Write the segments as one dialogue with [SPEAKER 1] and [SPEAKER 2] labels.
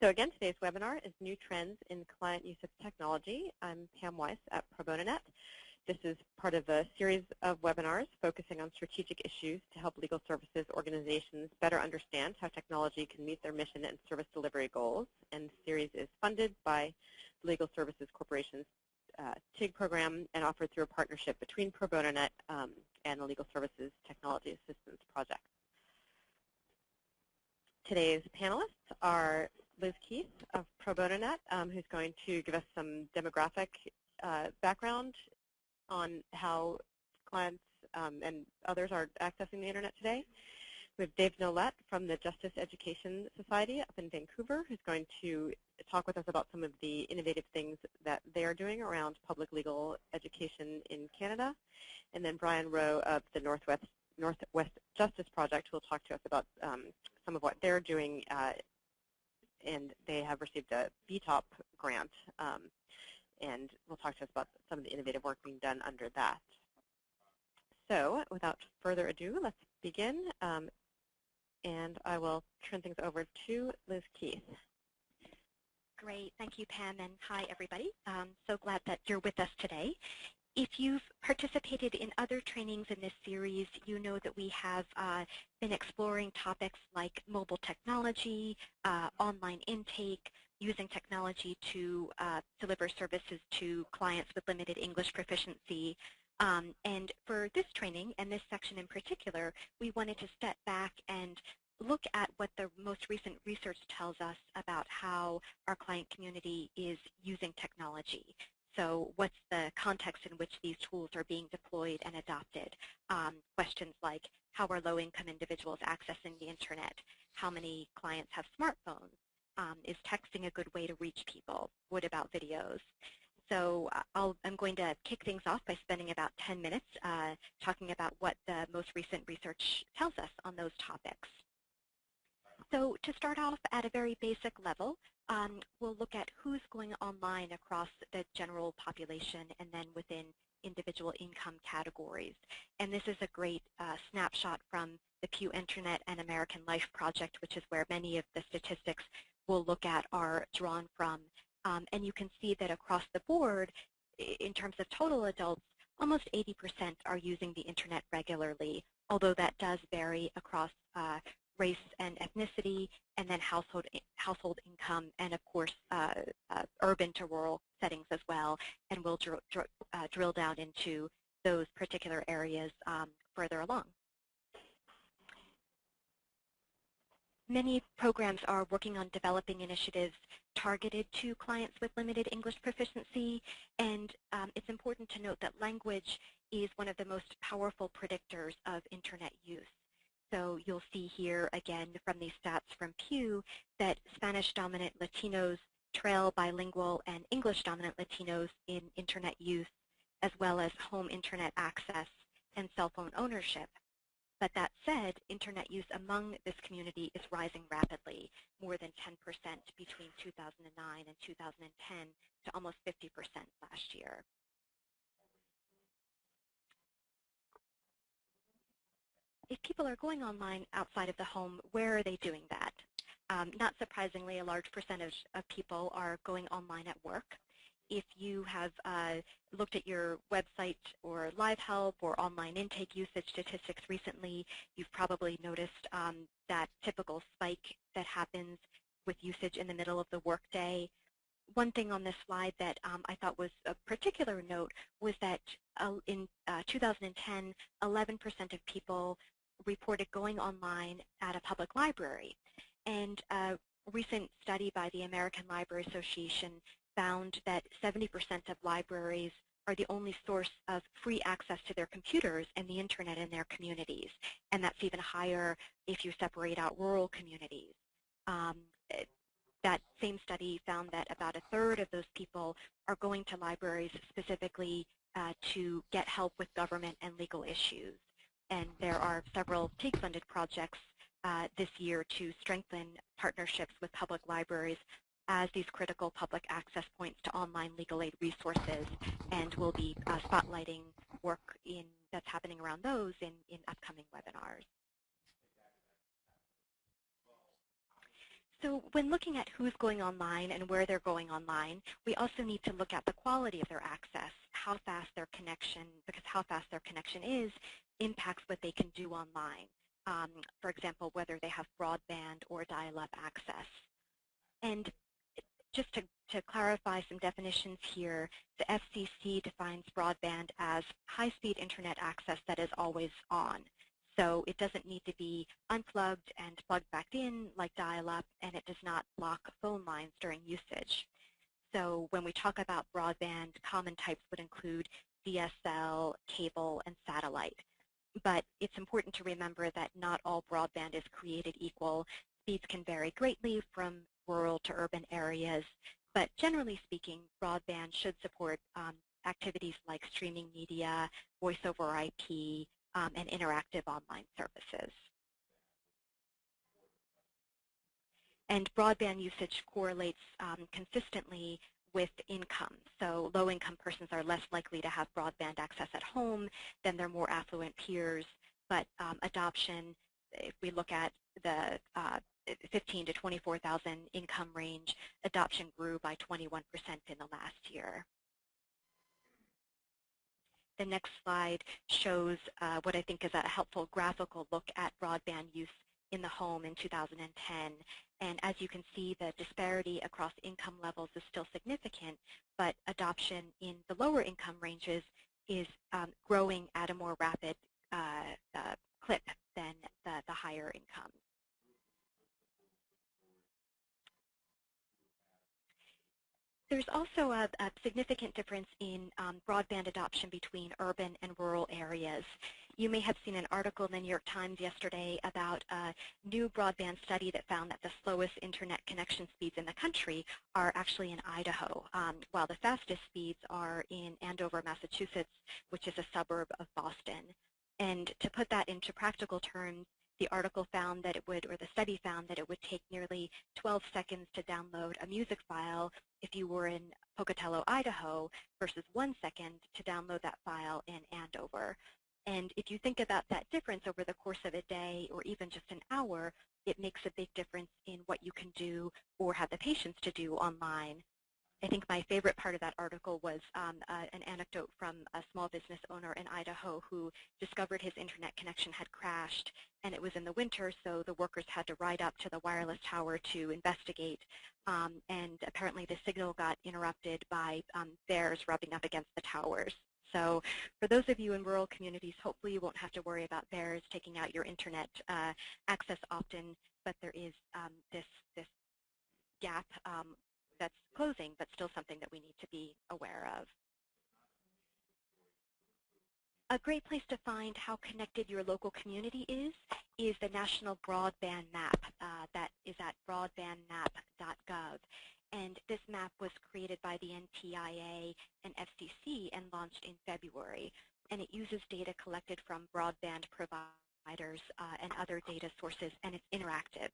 [SPEAKER 1] So again, today's webinar is New Trends in Client Use of Technology. I'm Pam Weisz at ProBonoNet. This is part of a series of webinars focusing on strategic issues to help legal services organizations better understand how technology can meet their mission and service delivery goals. And the series is funded by the Legal Services Corporation's TIG program and offered through a partnership between ProBonoNet and the Legal Services Technology Assistance Project. Today's panelists are Liz Keith of ProBonoNet, who's going to give us some demographic background on how clients and others are accessing the internet today. We have Dave Nolette from the Justice Education Society up in Vancouver, who's going to talk with us about some of the innovative things that they are doing around public legal education in Canada. And then Brian Rowe of the Northwest Justice Project will talk to us about some of what they're doing, and they have received a BTOP grant, and we'll talk to us about some of the innovative work being done under that. So without further ado, let's begin, and I will turn things over to Liz Keith.
[SPEAKER 2] Great, thank you, Pam, and hi, everybody. So glad that you're with us today. If you've participated in other trainings in this series, you know that we have been exploring topics like mobile technology, online intake, using technology to deliver services to clients with limited English proficiency. And for this training, and this section in particular, we wanted to step back and look at what the most recent research tells us about how our client community is using technology. So what's the context in which these tools are being deployed and adopted? Questions like, how are low-income individuals accessing the internet? How many clients have smartphones? Is texting a good way to reach people? What about videos? So I'm going to kick things off by spending about 10 minutes talking about what the most recent research tells us on those topics. So to start off at a very basic level, we'll look at who's going online across the general population and then within individual income categories. And this is a great snapshot from the Pew Internet and American Life Project, which is where many of the statistics we'll look at are drawn from. And you can see that across the board, in terms of total adults, almost 80% are using the internet regularly, although that does vary across race and ethnicity, and then household income, and of course urban to rural settings as well. And we'll drill down into those particular areas further along. Many programs are working on developing initiatives targeted to clients with limited English proficiency, and it's important to note that language is one of the most powerful predictors of internet use. So you'll see here again from these stats from Pew that Spanish-dominant Latinos trail bilingual and English-dominant Latinos in internet use, as well as home internet access and cell phone ownership. But that said, internet use among this community is rising rapidly, more than 10% between 2009 and 2010 to almost 50% last year. If people are going online outside of the home, where are they doing that? Not surprisingly, a large percentage of people are going online at work. If you have looked at your website or live help or online intake usage statistics recently, you've probably noticed that typical spike that happens with usage in the middle of the workday. One thing on this slide that I thought was a particular note was that in 2010, 11% of people reported going online at a public library. And a recent study by the American Library Association found that 70% of libraries are the only source of free access to their computers and the internet in their communities. And that's even higher if you separate out rural communities. That same study found that about a third of those people are going to libraries specifically to get help with government and legal issues. And there are several TIG-funded projects this year to strengthen partnerships with public libraries as these critical public access points to online legal aid resources, and we'll be spotlighting work that's happening around those in upcoming webinars. So when looking at who's going online and where they're going online, we also need to look at the quality of their access, how fast their connection, because how fast their connection is impacts what they can do online. For example, whether they have broadband or dial-up access. And just to clarify some definitions here, the FCC defines broadband as high-speed internet access that is always on. So it doesn't need to be unplugged and plugged back in like dial-up, and it does not block phone lines during usage. So when we talk about broadband, common types would include DSL, cable, and satellite. But it's important to remember that not all broadband is created equal. Speeds can vary greatly from rural to urban areas, but generally speaking, broadband should support activities like streaming media, voice over IP, and interactive online services. And broadband usage correlates consistently with income. So low-income persons are less likely to have broadband access at home than their more affluent peers, but adoption, if we look at the 15 to 24,000 income range, adoption grew by 21% in the last year. The next slide shows what I think is a helpful graphical look at broadband use in the home in 2010. And as you can see, the disparity across income levels is still significant, but adoption in the lower income ranges is growing at a more rapid clip than the higher incomes. There's also a significant difference in broadband adoption between urban and rural areas. You may have seen an article in the New York Times yesterday about a new broadband study that found that the slowest internet connection speeds in the country are actually in Idaho, while the fastest speeds are in Andover, Massachusetts, which is a suburb of Boston. And to put that into practical terms, the article found that it would, or the study found that it would take nearly 12 seconds to download a music file if you were in Pocatello, Idaho, versus 1 second to download that file in Andover. And if you think about that difference over the course of a day or even just an hour, it makes a big difference in what you can do or have the patience to do online. I think my favorite part of that article was an anecdote from a small business owner in Idaho who discovered his internet connection had crashed, and it was in the winter, so the workers had to ride up to the wireless tower to investigate, and apparently the signal got interrupted by bears rubbing up against the towers. So for those of you in rural communities, hopefully you won't have to worry about bears taking out your internet access often, but there is this gap that's closing, but still something that we need to be aware of. A great place to find how connected your local community is the National Broadband Map. That is at broadbandmap.gov. And this map was created by the NTIA and FCC and launched in February. And it uses data collected from broadband providers and other data sources, and it's interactive.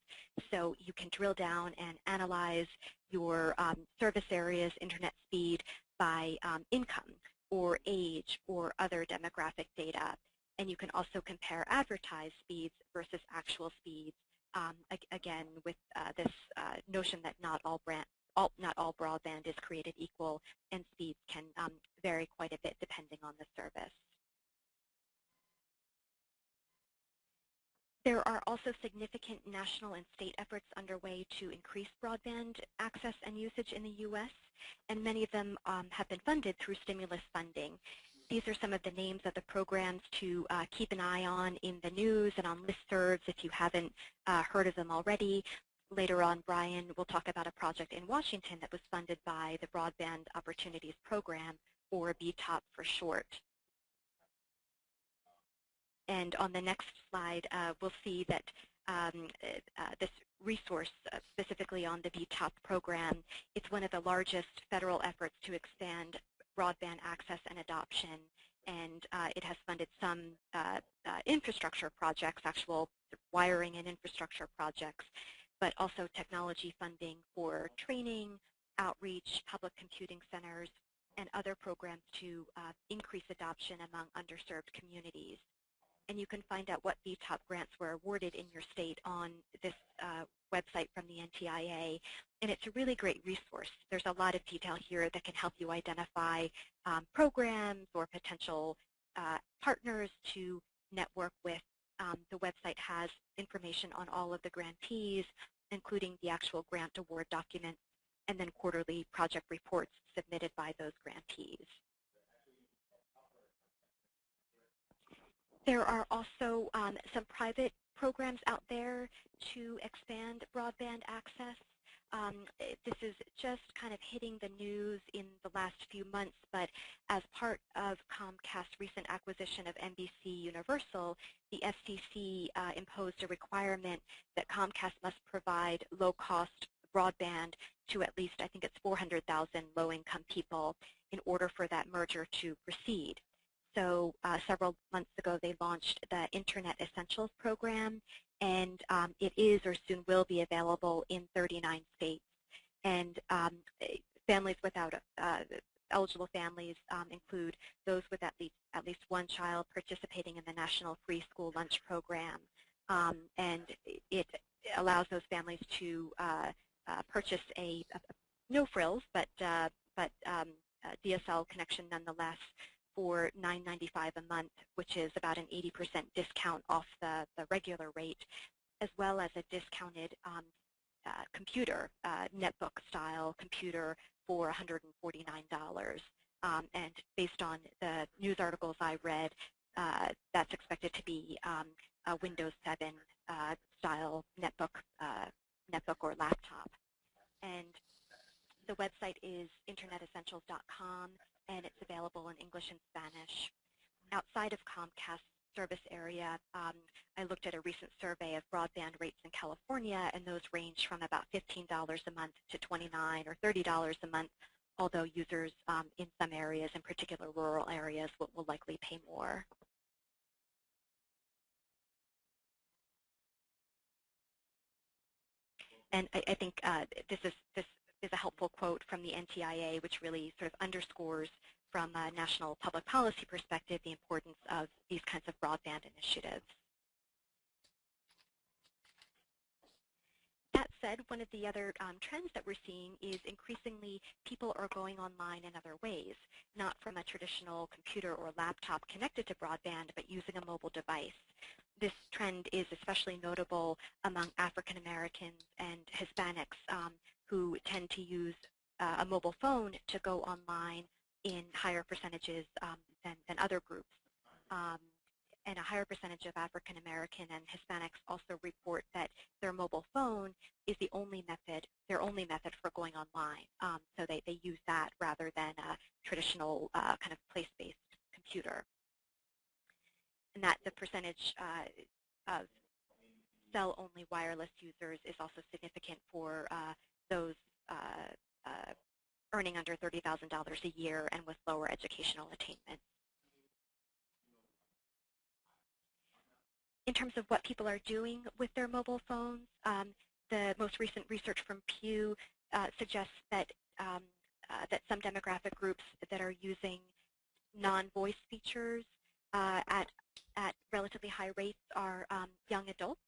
[SPEAKER 2] So you can drill down and analyze your service area's internet speed by income or age or other demographic data. And you can also compare advertised speeds versus actual speeds, again, with this notion that not all broadband is created equal, and speeds can vary quite a bit depending on the service. There are also significant national and state efforts underway to increase broadband access and usage in the U.S., and many of them have been funded through stimulus funding. These are some of the names of the programs to keep an eye on in the news and on listservs if you haven't heard of them already. Later on, Brian will talk about a project in Washington that was funded by the Broadband Opportunities Program, or BTOP for short. And on the next slide, we'll see that this resource, specifically on the BTOP program, it's one of the largest federal efforts to expand broadband access and adoption, and it has funded some infrastructure projects, actual wiring and infrastructure projects, but also technology funding for training, outreach, public computing centers, and other programs to increase adoption among underserved communities. And you can find out what BTOP grants were awarded in your state on this website from the NTIA, and it's a really great resource. There's a lot of detail here that can help you identify programs or potential partners to network with. The website has information on all of the grantees, including the actual grant award documents, and then quarterly project reports submitted by those grantees. There are also some private programs out there to expand broadband access. This is just kind of hitting the news in the last few months, but as part of Comcast's recent acquisition of NBC Universal, the FCC imposed a requirement that Comcast must provide low-cost broadband to at least, I think it's 400,000 low-income people in order for that merger to proceed. So several months ago, they launched the Internet Essentials program, and it is or soon will be available in 39 states. And families without eligible families include those with at least one child participating in the National Free School Lunch Program, and it allows those families to purchase a no frills but DSL connection nonetheless for $9.95 a month, which is about an 80% discount off the regular rate, as well as a discounted computer, netbook-style computer for $149. And based on the news articles I read, that's expected to be a Windows 7 style netbook or laptop. And the website is internetessentials.com, and it's available in English and Spanish. Outside of Comcast's service area, I looked at a recent survey of broadband rates in California, and those range from about $15 a month to $29 or $30 a month, although users in some areas, in particular rural areas, will likely pay more. And I think this is a helpful quote from the NTIA, which really sort of underscores from a national public policy perspective the importance of these kinds of broadband initiatives. That said, one of the other trends that we're seeing is increasingly people are going online in other ways, not from a traditional computer or laptop connected to broadband, but using a mobile device. This trend is especially notable among African Americans and Hispanics who tend to use a mobile phone to go online in higher percentages than other groups. And a higher percentage of African American and Hispanics also report that their mobile phone is the only method, their only method for going online. So they use that rather than a traditional kind of place-based computer. And that the percentage of cell-only wireless users is also significant for those earning under $30,000 a year and with lower educational attainment. In terms of what people are doing with their mobile phones, the most recent research from Pew suggests that that some demographic groups that are using non-voice features at relatively high rates are young adults,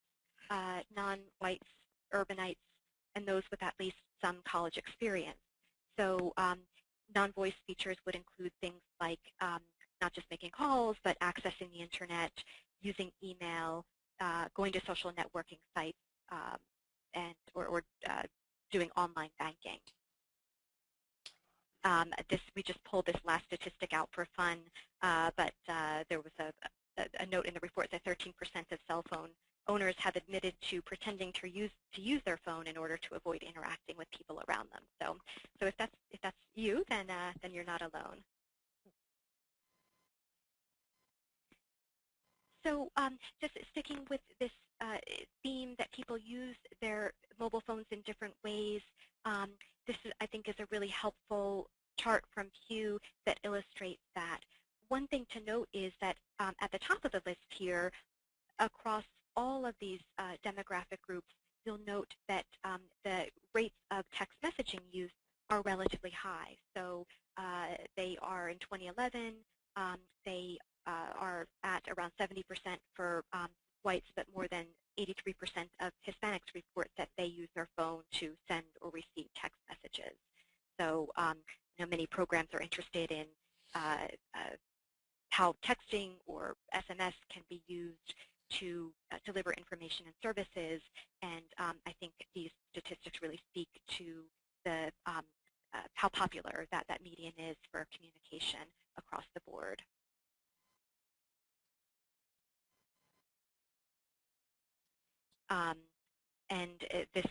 [SPEAKER 2] non-whites, urbanites, and those with at least some college experience. So non-voice features would include things like not just making calls, but accessing the internet, using email, going to social networking sites, or doing online banking. We just pulled this last statistic out for fun, but there was a note in the report that 13% of cell phone owners have admitted to pretending to use their phone in order to avoid interacting with people around them. So if that's you, then you're not alone. So just sticking with this theme that people use their mobile phones in different ways, this I think is a really helpful chart from Pew that illustrates that. One thing to note is that at the top of the list here, across all of these demographic groups, you'll note that the rates of text messaging use are relatively high. So they are in 2011, they are at around 70% for whites, but more than 83% of Hispanics report that they use their phone to send or receive text messages. So many programs are interested in how texting or SMS can be used to deliver information and services, and I think these statistics really speak to the how popular that medium is for communication across the board. And this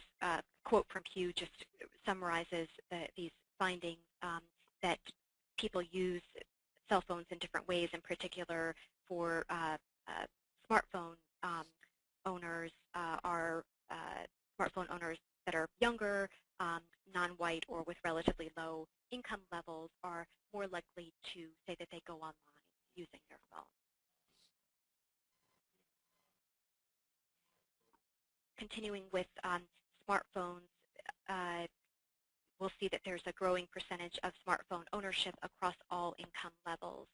[SPEAKER 2] quote from Pew just summarizes these findings that people use cell phones in different ways, in particular for smartphone owners are smartphone owners that are younger, non-white, or with relatively low income levels are more likely to say that they go online using their phone. Continuing with smartphones, we'll see that there's a growing percentage of smartphone ownership across all income levels.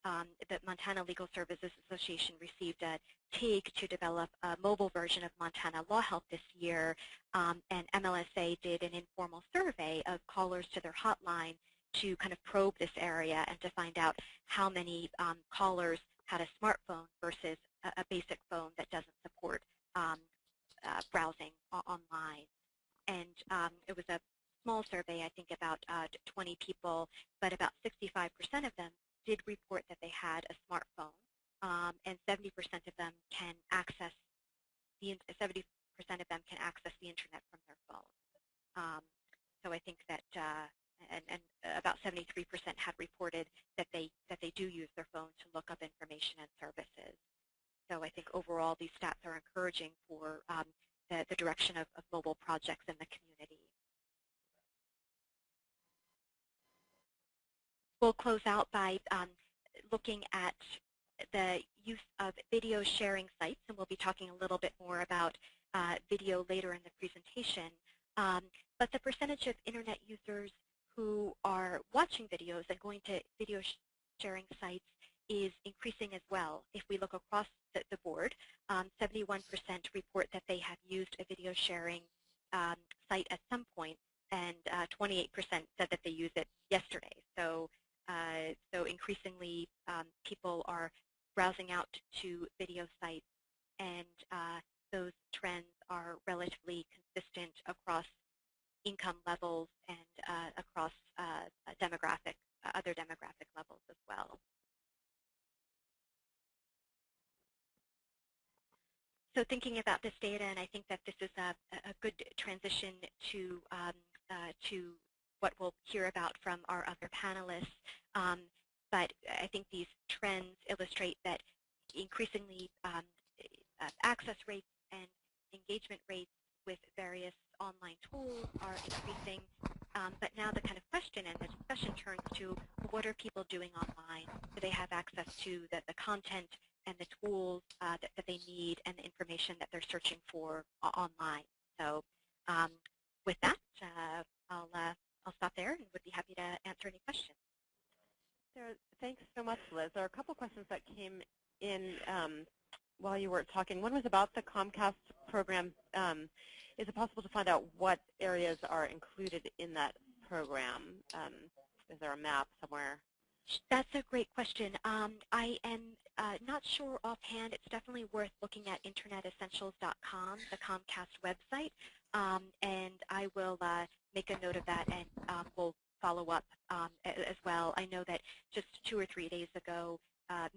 [SPEAKER 2] The Montana Legal Services Association received a TIG to develop a mobile version of Montana Law Help this year, and MLSA did an informal survey of callers to their hotline to kind of probe this area and to find out how many callers had a smartphone versus a basic phone that doesn't support browsing online. And it was a small survey, I think about 20 people, but about 65% of them did report that they had a smartphone, and 70% of them can access the internet from their phone. So I think that, and about 73% had reported that they do use their phone to look up information and services. So I think overall these stats are encouraging for the direction of mobile projects in the community. We'll close out by looking at the use of video sharing sites, and we'll be talking a little bit more about video later in the presentation. But the percentage of internet users who are watching videos and going to video sharing sites is increasing as well. If we look across the board, 71% report that they have used a video sharing site at some point, and 28% said that they used it yesterday. So increasingly, people are browsing out to video sites, and those trends are relatively consistent across income levels and across other demographic levels as well. So thinking about this data, and I think that this is a good transition to what we'll hear about from our other panelists. But I think these trends illustrate that increasingly access rates and engagement rates with various online tools are increasing. But now the kind of question and the discussion turns to, what are people doing online? Do they have access to the content and the tools that they need and the information that they're searching for online? So with that, I'll stop there and would be happy to answer any questions.
[SPEAKER 1] Thanks so much, Liz. There are a couple questions that came in while you were talking. One was about the Comcast program. Is it possible to find out what areas are included in that program? Is there a map somewhere?
[SPEAKER 2] That's a great question. I am not sure offhand. It's definitely worth looking at internetessentials.com, the Comcast website, and I will make a note of that, and we'll follow up as well. I know that just 2 or 3 days ago,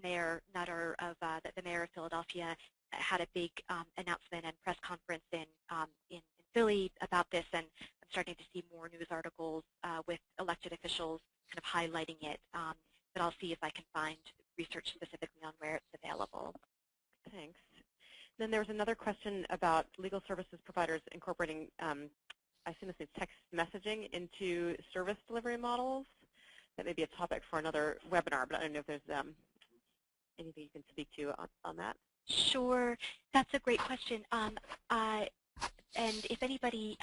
[SPEAKER 2] Mayor Nutter of the Mayor of Philadelphia had a big announcement and press conference in Philly about this, and I'm starting to see more news articles with elected officials kind of highlighting it. But I'll see if I can find research specifically on where it's available.
[SPEAKER 1] Thanks. Then there was another question about legal services providers incorporating, I assume this is text messaging, into service delivery models. That may be a topic for another webinar, but I don't know if there's anything you can speak to on that.
[SPEAKER 2] Sure, that's a great question. And if anybody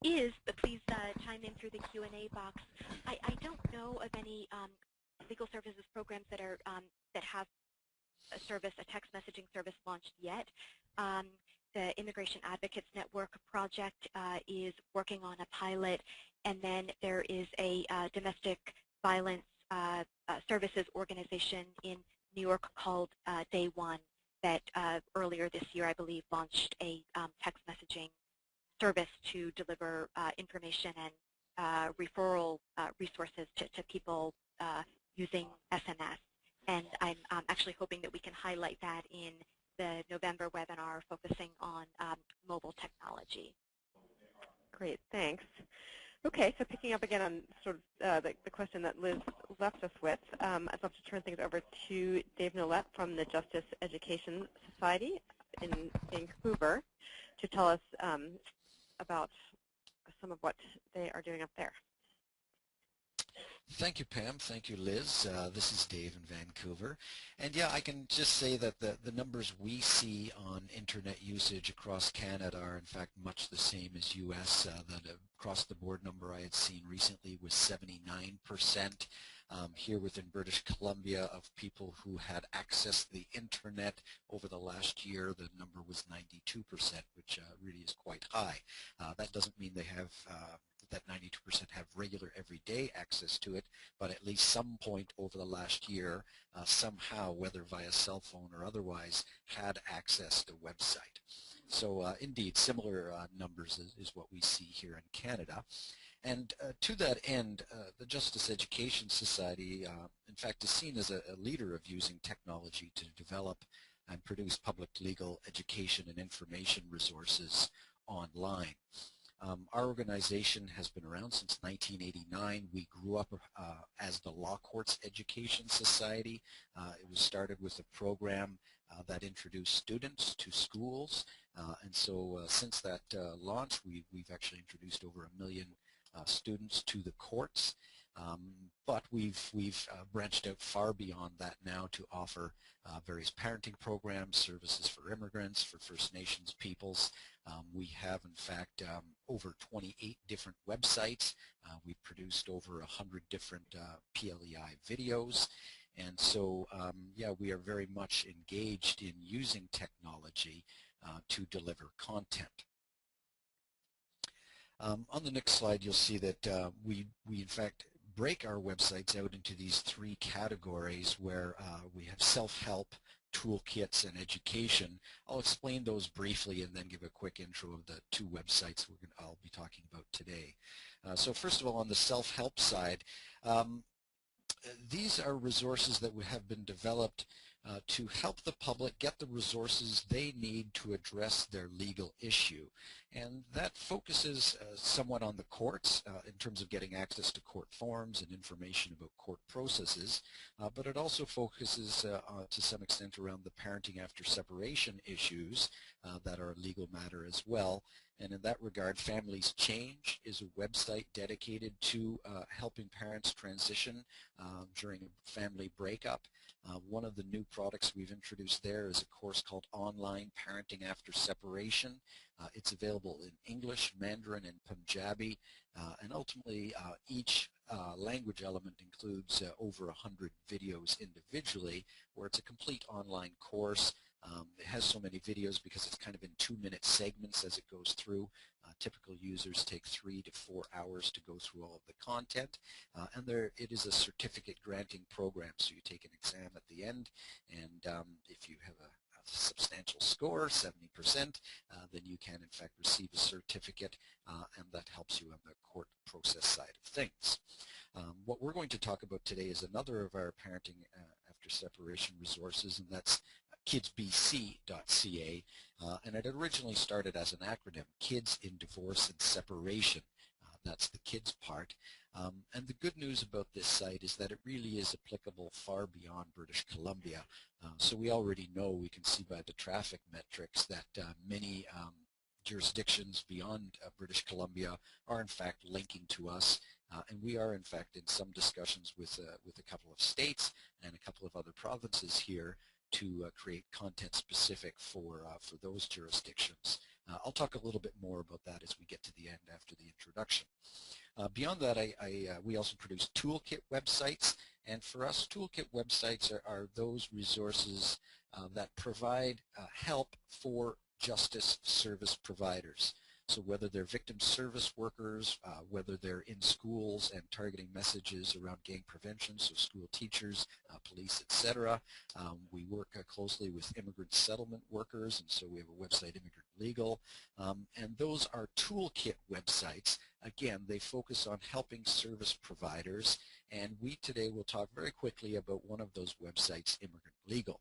[SPEAKER 2] is, please chime in through the Q&A box. I don't know of any legal services programs that are that have service, a text messaging service launched yet. The Immigration Advocates Network project is working on a pilot, and then there is a domestic violence services organization in New York called Day One that earlier this year, I believe, launched a text messaging service to deliver information and referral resources to people using SMS. And I'm actually hoping that we can highlight that in the November webinar focusing on mobile technology.
[SPEAKER 1] Great, thanks. Okay, so picking up again on sort of the question that Liz left us with, I'd love to turn things over to Dave Nolette from the Justice Education Society in Vancouver to tell us about some of what they are doing up there.
[SPEAKER 3] Thank you, Pam. Thank you, Liz. This is Dave in Vancouver. And yeah, I can just say that the numbers we see on internet usage across Canada are in fact much the same as US. The across-the-board number I had seen recently was 79%. Here within British Columbia, of people who had accessed the internet over the last year, the number was 92%, which really is quite high. That doesn't mean they have that 92% have regular everyday access to it, but at least some point over the last year, somehow, whether via cell phone or otherwise, had access to the website. So indeed, similar numbers is what we see here in Canada. And to that end, the Justice Education Society, in fact, is seen as a leader of using technology to develop and produce public legal education and information resources online. Our organization has been around since 1989. We grew up as the Law Courts Education Society. It was started with a program that introduced students to schools, and so since that launch, we've actually introduced over 1 million students to the courts. But we've branched out far beyond that now to offer various parenting programs, services for immigrants, for First Nations peoples. We have, in fact, over 28 different websites. We've produced over 100 different PLEI videos. And so, yeah, we are very much engaged in using technology to deliver content. On the next slide, you'll see that we in fact break our websites out into these 3 categories where we have self-help, toolkits, and education. I'll explain those briefly and then give a quick intro of the 2 websites I'll be talking about today. So first of all, on the self-help side, these are resources that have been developed to help the public get the resources they need to address their legal issue. And that focuses somewhat on the courts in terms of getting access to court forms and information about court processes, but it also focuses to some extent around the parenting after separation issues that are a legal matter as well. And in that regard, Families Change is a website dedicated to helping parents transition during a family breakup. One of the new products we've introduced there is a course called Online Parenting After Separation. It's available in English, Mandarin, and Punjabi, and ultimately each language element includes over 100 videos individually, where it's a complete online course. It has so many videos because it's kind of in 2-minute segments as it goes through. Typical users take 3 to 4 hours to go through all of the content, and it is a certificate granting program, so you take an exam at the end, and if you have a substantial score, 70%, then you can in fact receive a certificate, and that helps you on the court process side of things. What we're going to talk about today is another of our parenting after separation resources, and that's kidsbc.ca, and it originally started as an acronym, Kids in Divorce and Separation. That's the kids part. And the good news about this site is that it really is applicable far beyond British Columbia. So we already know, we can see by the traffic metrics, that many jurisdictions beyond British Columbia are in fact linking to us, and we are in fact in some discussions with a couple of states and a couple of other provinces here to create content specific for those jurisdictions. I'll talk a little bit more about that as we get to the end after the introduction. Beyond that, we also produce toolkit websites, and for us, toolkit websites are those resources that provide help for justice service providers. So whether they're victim service workers, whether they're in schools and targeting messages around gang prevention, so school teachers, police, etc. We work closely with immigrant settlement workers, and so we have a website, Immigrant Legal, and those are toolkit websites. Again, they focus on helping service providers, and we today will talk very quickly about one of those websites, Immigrant Legal.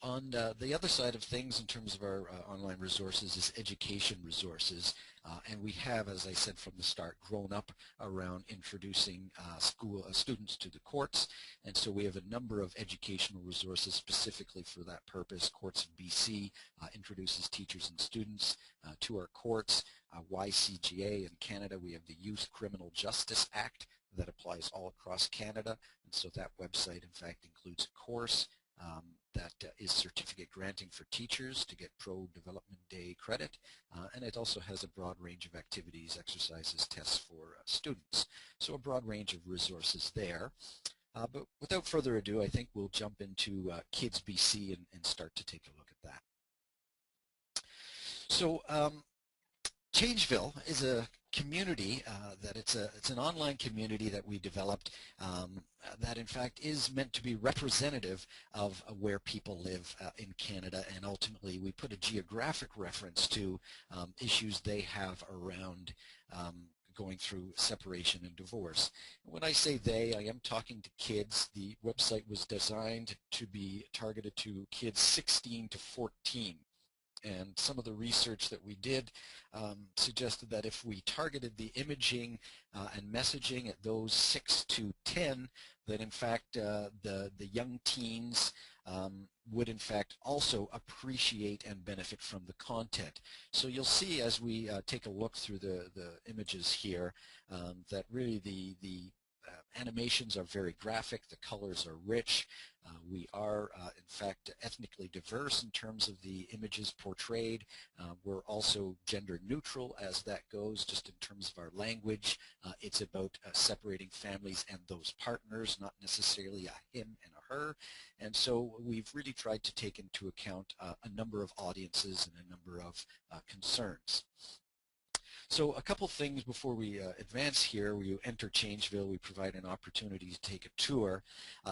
[SPEAKER 3] On the other side of things in terms of our online resources is education resources, and we have, as I said from the start, grown up around introducing students to the courts, and so we have a number of educational resources specifically for that purpose. Courts of BC introduces teachers and students to our courts. YCGA in Canada, we have the Youth Criminal Justice Act that applies all across Canada, and so that website in fact includes a course that is certificate granting for teachers to get Pro Development Day credit, and it also has a broad range of activities, exercises, tests for students. So a broad range of resources there. But without further ado, I think we'll jump into Kids BC and start to take a look at that. So Changeville is a community that it's an online community that we developed that in fact is meant to be representative of where people live in Canada, and ultimately we put a geographic reference to issues they have around going through separation and divorce. When I say they, I am talking to kids. The website was designed to be targeted to kids 16 to 14. And some of the research that we did suggested that if we targeted the imaging and messaging at those 6 to 10, that in fact the young teens would in fact also appreciate and benefit from the content. So you'll see as we take a look through the images here that really the animations are very graphic, the colors are rich. We are, in fact, ethnically diverse in terms of the images portrayed. We're also gender neutral as that goes, just in terms of our language. It's about separating families and those partners, not necessarily a him and a her. And so we've really tried to take into account a number of audiences and a number of concerns. So a couple things before we advance here. We enter Changeville, we provide an opportunity to take a tour.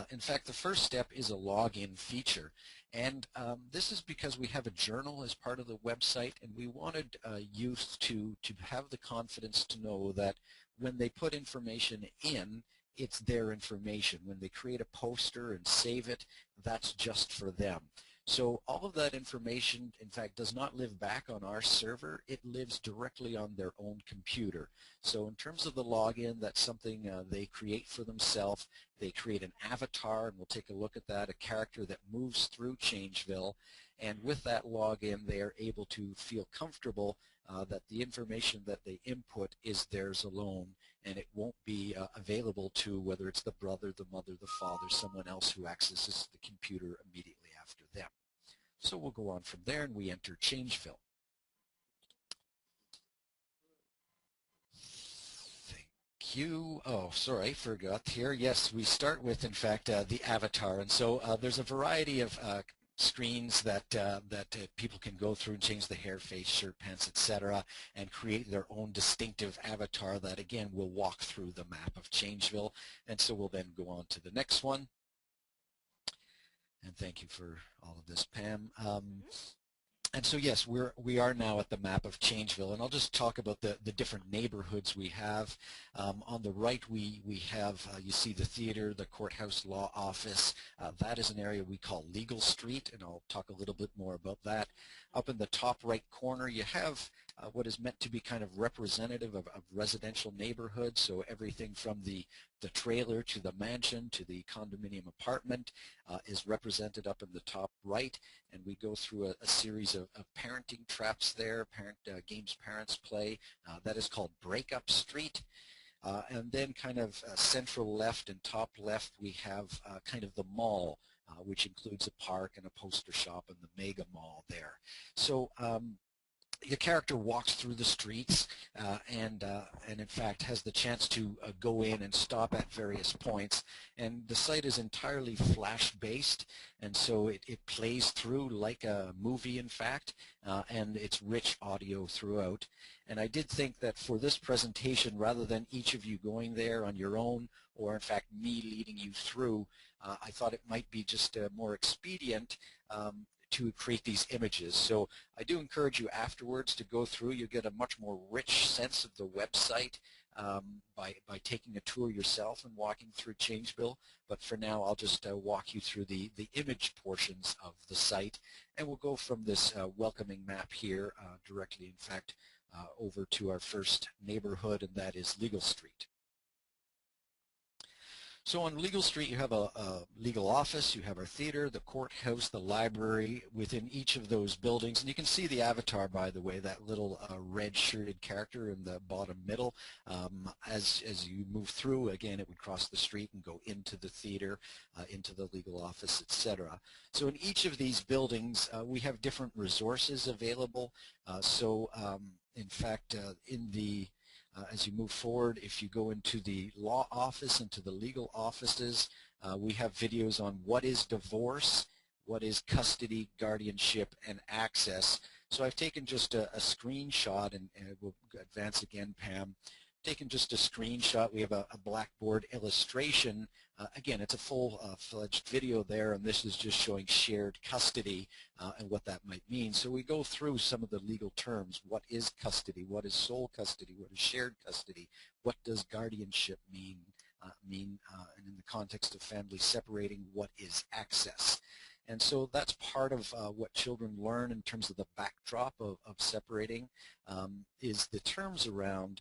[SPEAKER 3] In fact, the first step is a login feature. And this is because we have a journal as part of the website, and we wanted youth to have the confidence to know that when they put information in, it's their information. When they create a poster and save it, that's just for them. So all of that information, in fact, does not live back on our server. It lives directly on their own computer. So in terms of the login, that's something they create for themselves. They create an avatar, and we'll take a look at that, a character that moves through Changeville. And with that login, they are able to feel comfortable that the information that they input is theirs alone, and it won't be available to whether it's the brother, the mother, the father, someone else who accesses the computer immediately after them. So we'll go on from there, and we enter Changeville. Thank you. Oh, sorry, forgot here. Yes, we start with, in fact, the avatar, and so there's a variety of screens that people can go through and change the hair, face, shirt, pants, etc., and create their own distinctive avatar that, again, will walk through the map of Changeville. And so we'll then go on to the next one. And thank you for all of this, Pam. And so yes, we are now at the map of Changeville, and I'll just talk about the different neighborhoods we have. On the right, we have you see the theater, the courthouse law office. That is an area we call Legal Street, and I'll talk a little bit more about that. Up in the top right corner, you have what is meant to be kind of representative of residential neighborhoods. So everything from the trailer to the mansion to the condominium apartment is represented up in the top right, and we go through a series of parenting traps there, games parents play. That is called Breakup Street. And then kind of central left and top left, we have kind of the mall, which includes a park and a poster shop and the mega mall there. So your character walks through the streets and in fact has the chance to go in and stop at various points. And the site is entirely flash-based, and so it plays through like a movie, in fact, and it's rich audio throughout. And I did think that for this presentation, rather than each of you going there on your own, or in fact me leading you through, I thought it might be just more expedient to create these images. So I do encourage you afterwards to go through. You get a much more rich sense of the website by taking a tour yourself and walking through Changeville. But for now, I'll just walk you through the image portions of the site, and we'll go from this welcoming map here directly, in fact, over to our first neighborhood, and that is Legal Street. So on Legal Street, you have a legal office, you have our theater, the courthouse, the library within each of those buildings. And you can see the avatar, by the way, that little red-shirted character in the bottom middle. As you move through, again, it would cross the street and go into the theater, into the legal office, etc. So in each of these buildings, we have different resources available. In fact, as you move forward, if you go into the law office, into the legal offices, we have videos on what is divorce, what is custody, guardianship, and access. So I've taken just a screenshot, and we'll advance again, Pam. Taken just a screenshot. We have a Blackboard illustration. Again, it's a full-fledged video there, and this is just showing shared custody and what that might mean. So we go through some of the legal terms. What is custody? What is sole custody? What is shared custody? What does guardianship mean? And in the context of families separating, what is access? And so that's part of what children learn in terms of the backdrop of separating, is the terms around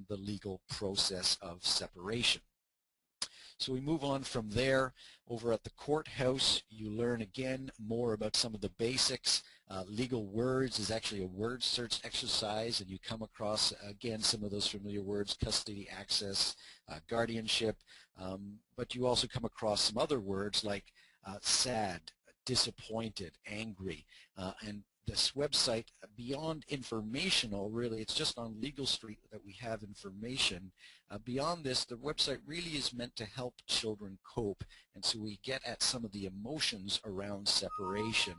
[SPEAKER 3] the legal process of separation. So we move on from there. Over at the courthouse, you learn again more about some of the basics. Legal words is actually a word search exercise, and you come across, again, some of those familiar words: custody, access, guardianship, but you also come across some other words like sad, disappointed, angry, and this website, beyond informational, really, it's just on Legal Street that we have information. Beyond this, the website really is meant to help children cope, and so we get at some of the emotions around separation.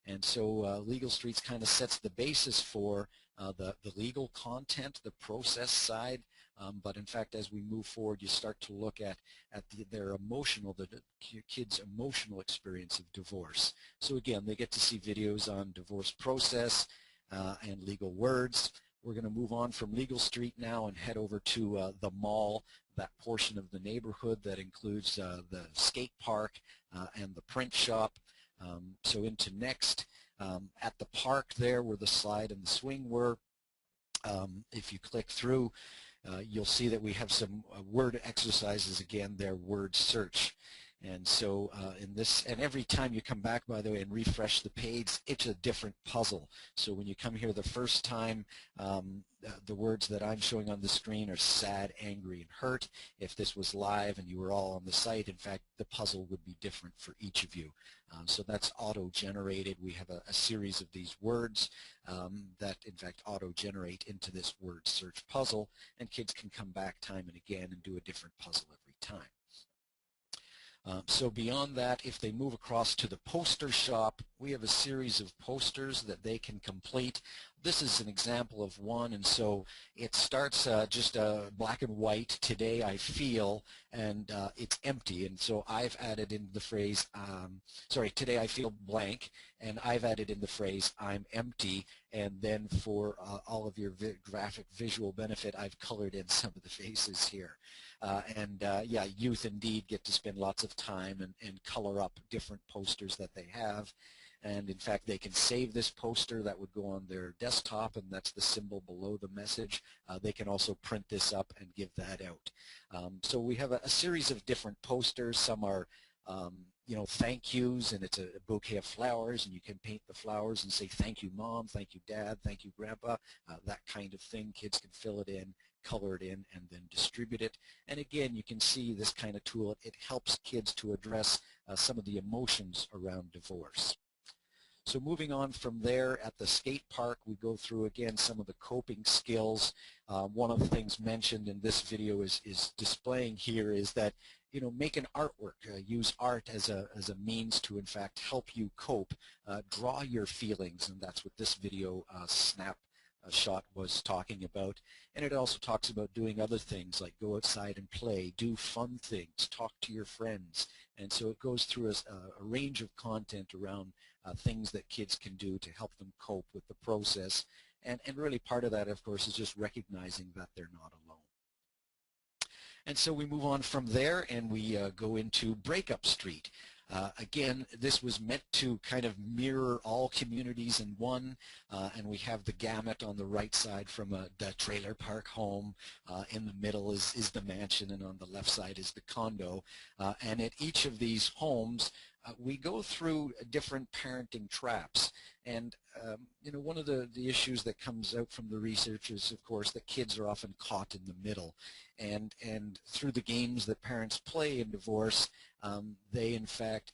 [SPEAKER 3] And so Legal Streets kind of sets the basis for the legal content, the process side, but in fact, as we move forward, you start to look at their emotional, the kids' emotional experience of divorce. So again, they get to see videos on divorce process and legal words. We're going to move on from Legal Street now and head over to the mall, that portion of the neighborhood that includes the skate park and the print shop. So into next, at the park there where the slide and the swing were, if you click through, you'll see that we have some word exercises again there, word search. And so in this, and every time you come back, by the way, and refresh the page, it's a different puzzle. So when you come here the first time, the words that I'm showing on the screen are sad, angry, and hurt. If this was live and you were all on the site, in fact, the puzzle would be different for each of you. So that's auto-generated. We have a series of these words that, in fact, auto-generate into this word search puzzle, and kids can come back time and again and do a different puzzle every time. So beyond that, if they move across to the poster shop, we have a series of posters that they can complete. This is an example of one, and so it starts just black and white, today I feel, and it's empty. And so I've added in the phrase, today I feel blank, and I've added in the phrase, I'm empty, and then for all of your graphic visual benefit, I've colored in some of the faces here. Yeah, youth indeed get to spend lots of time and color up different posters that they have. And in fact, they can save this poster. That would go on their desktop, and that's the symbol below the message. They can also print this up and give that out. So we have a series of different posters. Some are thank yous, and it's a bouquet of flowers, and you can paint the flowers and say thank you mom, thank you dad, thank you grandpa, that kind of thing. Kids can fill it in, color it in, and then distribute it. And again, you can see this kind of tool, it helps kids to address some of the emotions around divorce. So moving on from there, at the skate park, we go through again some of the coping skills. One of the things mentioned in this video is displaying here is that, you know, make an artwork. Use art as a means to, in fact, help you cope. Draw your feelings, and that's what this video snapshot was talking about. And it also talks about doing other things like go outside and play, do fun things, talk to your friends. And so it goes through a range of content around things that kids can do to help them cope with the process. And really part of that, of course, is just recognizing that they're not alone. And so we move on from there and we go into Breakup Street. Again, this was meant to kind of mirror all communities in one, and we have the gamut on the right side from the trailer park home. In the middle is the mansion, and on the left side is the condo. And at each of these homes, we go through different parenting traps. And you know, one of the issues that comes out from the research is, of course, that kids are often caught in the middle. And through the games that parents play in divorce, they in fact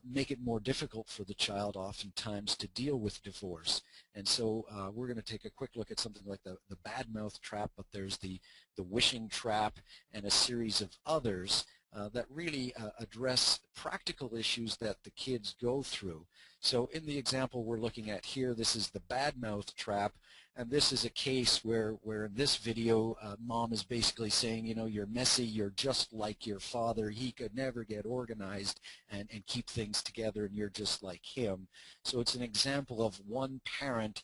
[SPEAKER 3] make it more difficult for the child oftentimes to deal with divorce. And so we're going to take a quick look at something like the bad mouth trap, but there's the wishing trap and a series of others that really address practical issues that the kids go through. So in the example we're looking at here, this is the bad mouth trap, and this is a case where in this video mom is basically saying, you know, you're messy, you're just like your father, he could never get organized and keep things together, and you're just like him. So it's an example of one parent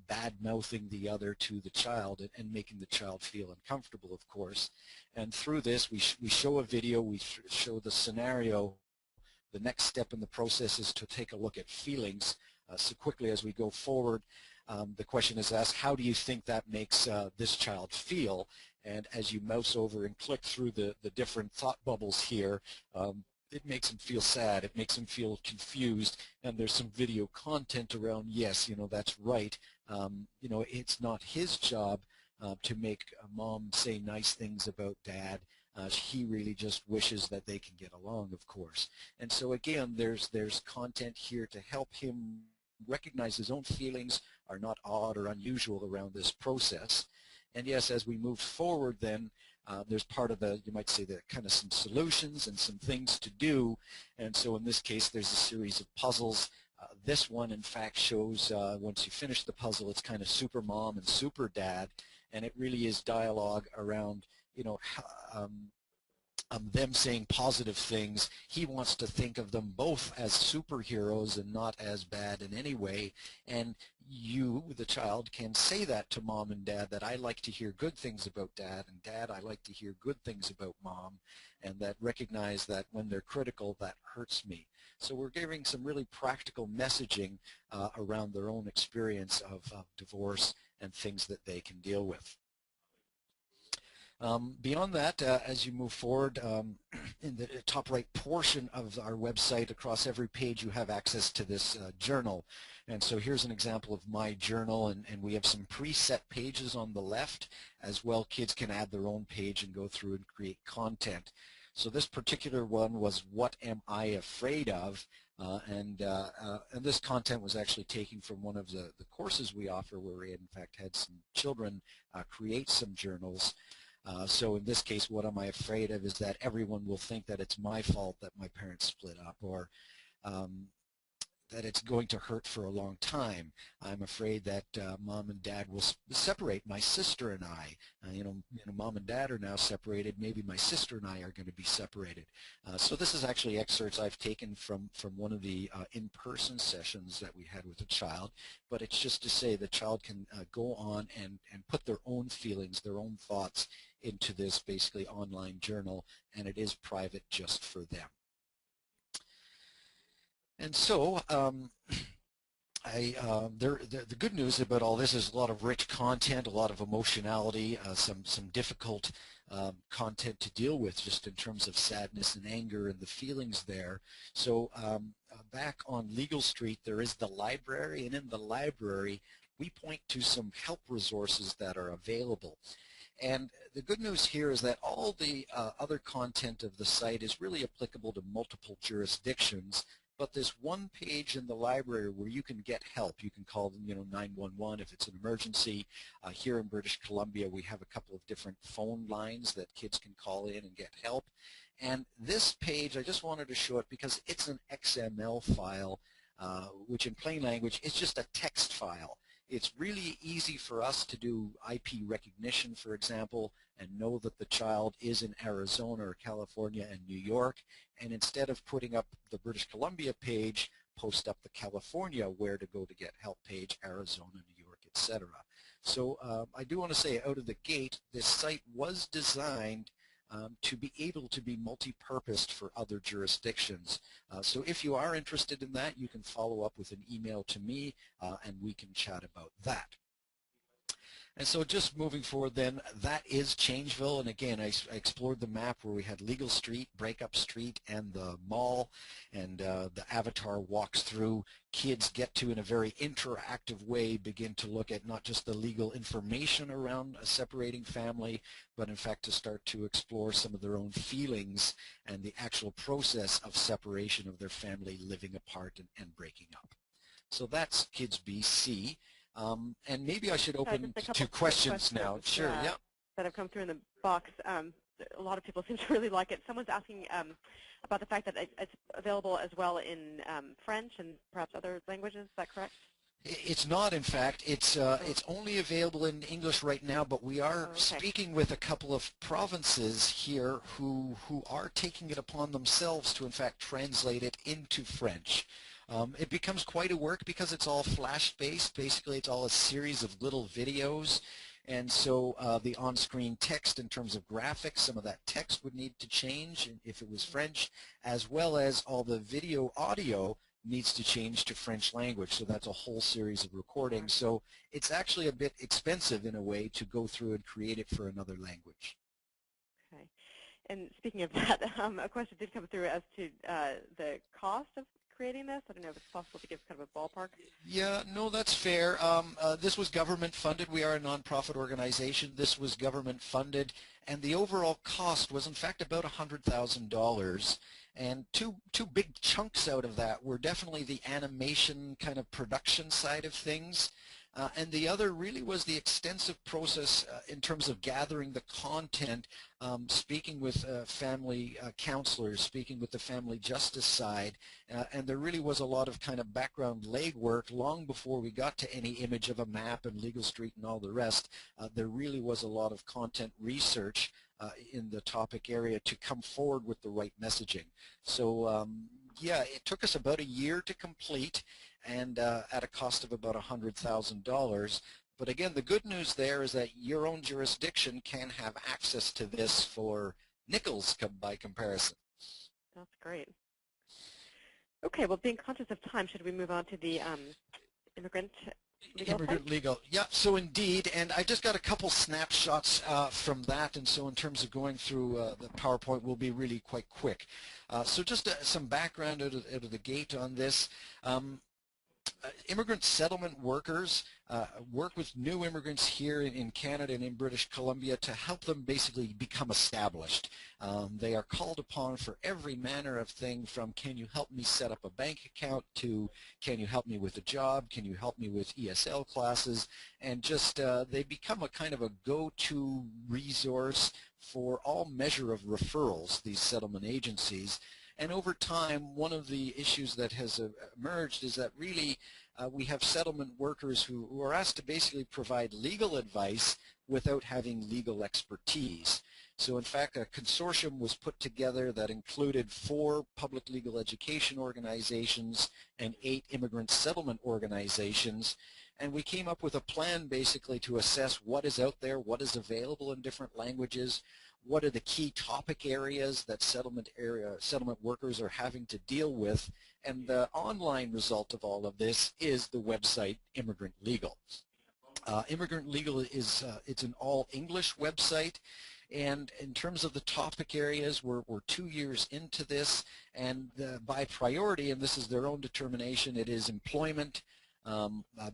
[SPEAKER 3] bad-mouthing the other to the child and making the child feel uncomfortable, of course. And through this, we show a video, we show the scenario. The next step in the process is to take a look at feelings. So quickly as we go forward, the question is asked, how do you think that makes this child feel? And as you mouse over and click through the different thought bubbles here, it makes him feel sad, it makes him feel confused, and there's some video content around, yes, you know, that's right. You know, it's not his job to make mom say nice things about dad. He really just wishes that they can get along, of course. And so again, there's content here to help him recognize his own feelings are not odd or unusual around this process. And yes, as we move forward then, there's part of the, you might say, the kind of some solutions and some things to do. And so in this case, there's a series of puzzles. This one, in fact, shows once you finish the puzzle, it's kind of super mom and super dad, and it really is dialogue around, you know, them saying positive things. He wants to think of them both as superheroes and not as bad in any way. And you, the child, can say that to mom and dad, that I like to hear good things about dad, and dad, I like to hear good things about mom, and that recognize that when they're critical, that hurts me. So we're giving some really practical messaging around their own experience of divorce and things that they can deal with. Beyond that, as you move forward, in the top right portion of our website, across every page you have access to this journal. And so here's an example of my journal, and we have some preset pages on the left. As well, kids can add their own page and go through and create content. So this particular one was, what am I afraid of? And this content was actually taken from one of the courses we offer, where we in fact had some children create some journals. So in this case, what am I afraid of is that everyone will think that it's my fault that my parents split up, or that it's going to hurt for a long time. I'm afraid that mom and dad will separate my sister and I. You know, mom and dad are now separated. Maybe my sister and I are going to be separated. So this is actually excerpts I've taken from one of the in-person sessions that we had with a child. But it's just to say the child can go on and put their own feelings, their own thoughts into this basically online journal, and it is private just for them. And so the good news about all this is a lot of rich content, a lot of emotionality, some difficult content to deal with just in terms of sadness and anger and the feelings there. So back on Legal Street, there is the library, and in the library we point to some help resources that are available. And the good news here is that all the other content of the site is really applicable to multiple jurisdictions, but this one page in the library where you can get help. You can call them, 911 if it's an emergency. Here in British Columbia, we have a couple of different phone lines that kids can call in and get help. And this page, I just wanted to show it because it's an XML file, which in plain language is just a text file. It's really easy for us to do IP recognition, for example, and know that the child is in Arizona or California and New York, and instead of putting up the British Columbia page, post up the California where to go to get help page, Arizona, New York, etc. So I do want to say out of the gate, this site was designed to be able to be multi-purposed for other jurisdictions. So if you are interested in that, you can follow up with an email to me and we can chat about that. And so just moving forward then, that is Changeville, and again I explored the map where we had Legal Street, Breakup Street, and the mall, and the avatar walks through. Kids get to, in a very interactive way, begin to look at not just the legal information around a separating family, but in fact to start to explore some of their own feelings and the actual process of separation of their family living apart and breaking up. So that's Kids BC. And maybe I should open to questions now. Sure, yeah.
[SPEAKER 1] That have come through in the box. A lot of people seem to really like it. Someone's asking about the fact that it's available as well in French and perhaps other languages. Is that correct?
[SPEAKER 3] It's not, in fact. It's only available in English right now, but we are speaking with a couple of provinces here who are taking it upon themselves to, in fact, translate it into French. It becomes quite a work because it's all flash-based. Basically, it's all a series of little videos. And so the on-screen text in terms of graphics, some of that text would need to change if it was French, as well as all the video audio needs to change to French language. So that's a whole series of recordings. So it's actually a bit expensive in a way to go through and create it for another language.
[SPEAKER 1] Okay. And speaking of that, a question did come through as to the cost of creating this. I don't know if it's possible to give kind of a ballpark. Yeah,
[SPEAKER 3] no, that's fair. This was government funded. We are a nonprofit organization. This was government funded, and the overall cost was in fact about $100,000. And two big chunks out of that were definitely the animation kind of production side of things. And the other really was the extensive process in terms of gathering the content, speaking with family counselors, speaking with the family justice side, and there really was a lot of kind of background legwork long before we got to any image of a map and Legal Street and all the rest. There really was a lot of content research in the topic area to come forward with the right messaging. So yeah, it took us about a year to complete, and at a cost of about $100,000. But again, the good news there is that your own jurisdiction can have access to this for nickels by comparison.
[SPEAKER 1] That's great. Okay, well, being conscious of time, should we move on to the immigrant legal?
[SPEAKER 3] Yeah, so indeed, and I just got a couple snapshots from that, and so in terms of going through the PowerPoint, we'll be really quite quick. So just some background out of the gate on this. Immigrant settlement workers work with new immigrants here in Canada and in British Columbia to help them basically become established. They are called upon for every manner of thing, from can you help me set up a bank account to can you help me with a job, can you help me with ESL classes, and just they become a kind of a go-to resource for all measure of referrals, these settlement agencies. And over time, one of the issues that has emerged is that really we have settlement workers who are asked to basically provide legal advice without having legal expertise. So in fact, a consortium was put together that included 4 public legal education organizations and 8 immigrant settlement organizations. And we came up with a plan basically to assess what is out there, what is available in different languages, what are the key topic areas that settlement workers are having to deal with, and the online result of all of this is the website Immigrant Legal. Immigrant Legal is it's an all-English website, and in terms of the topic areas, we're 2 years into this, and by priority, and this is their own determination, it is employment,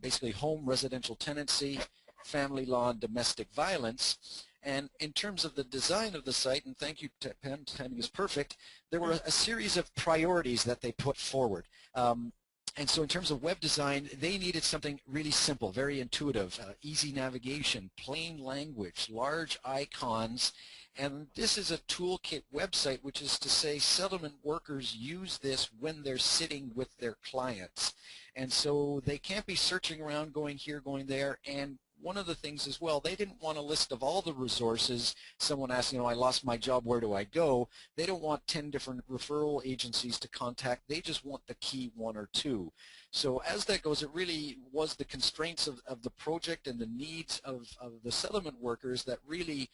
[SPEAKER 3] basically home residential tenancy, family law, and domestic violence. And in terms of the design of the site, and thank you, Pam, timing is perfect, there were a series of priorities that they put forward. And so in terms of web design, they needed something really simple, very intuitive, easy navigation, plain language, large icons. And this is a toolkit website, which is to say settlement workers use this when they're sitting with their clients. And so they can't be searching around, going here, going there. And one of the things as well, they didn't want a list of all the resources. Someone asked, I lost my job, where do I go? They don't want 10 different referral agencies to contact. They just want the key one or two. So as that goes, it really was the constraints of the project and the needs of the settlement workers that really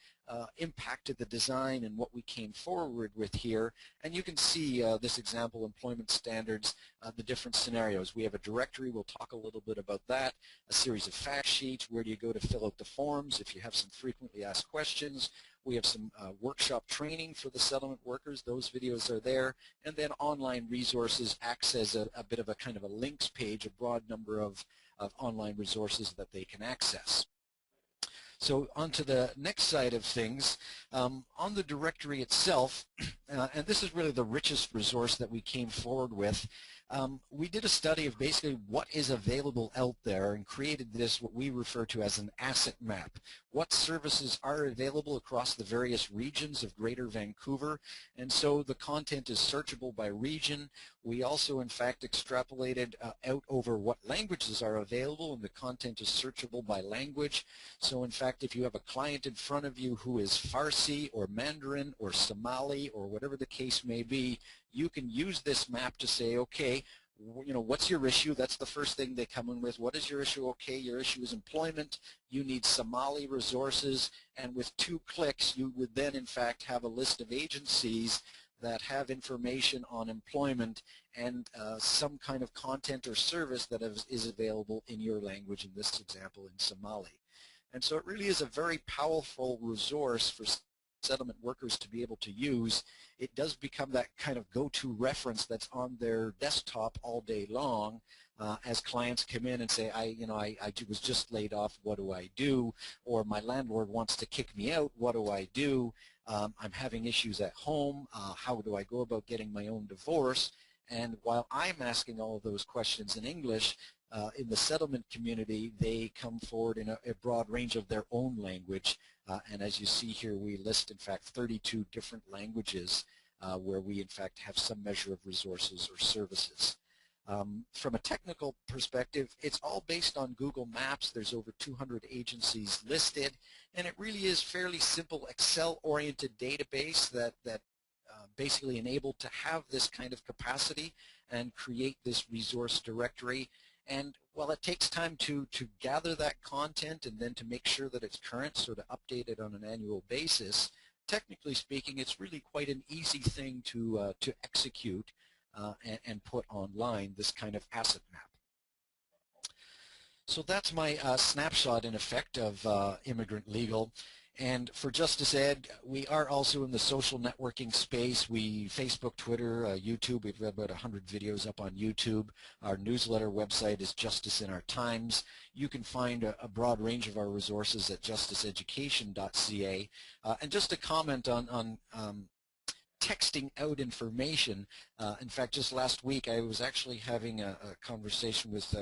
[SPEAKER 3] impacted the design and what we came forward with here. And you can see this example, employment standards, the different scenarios. We have a directory, we'll talk a little bit about that, a series of fact sheets, where do you go to fill out the forms if you have some frequently asked questions. We have some workshop training for the settlement workers, those videos are there, and then online resources acts as a bit of a kind of a links page, a broad number of online resources that they can access. So on to the next side of things, on the directory itself, and this is really the richest resource that we came forward with, we did a study of basically what is available out there and created this, what we refer to as an asset map. What services are available across the various regions of Greater Vancouver, and so the content is searchable by region. We also in fact extrapolated out over what languages are available, and the content is searchable by language. So in fact, if you have a client in front of you who is Farsi or Mandarin or Somali or whatever the case may be, you can use this map to say, okay, what's your issue? That's the first thing they come in with. What is your issue? Okay, your issue is employment. You need Somali resources, and with 2 clicks, you would then in fact have a list of agencies that have information on employment and some kind of content or service that is available in your language, in this example in Somali. And so it really is a very powerful resource for settlement workers to be able to use. It does become that kind of go-to reference that's on their desktop all day long as clients come in and say, I was just laid off, what do I do? Or my landlord wants to kick me out, what do I do? I'm having issues at home, how do I go about getting my own divorce? And while I'm asking all of those questions in English, in the settlement community, they come forward in a broad range of their own language. And as you see here, we list, in fact, 32 different languages where we, in fact, have some measure of resources or services. From a technical perspective, it's all based on Google Maps. There's over 200 agencies listed, and it really is fairly simple Excel-oriented database that basically enabled to have this kind of capacity and create this resource directory. And while it takes time to gather that content and then to make sure that it's current, so to update it on an annual basis, technically speaking, it's really quite an easy thing to execute and put online, this kind of asset map. So that's my snapshot, in effect, of immigrant legal. And for Justice Ed, we are also in the social networking space. We Facebook, Twitter, YouTube. We've got about 100 videos up on YouTube. Our newsletter website is Justice in Our Times. You can find a broad range of our resources at justiceeducation.ca. And just to comment on texting out information, in fact, just last week I was actually having a conversation with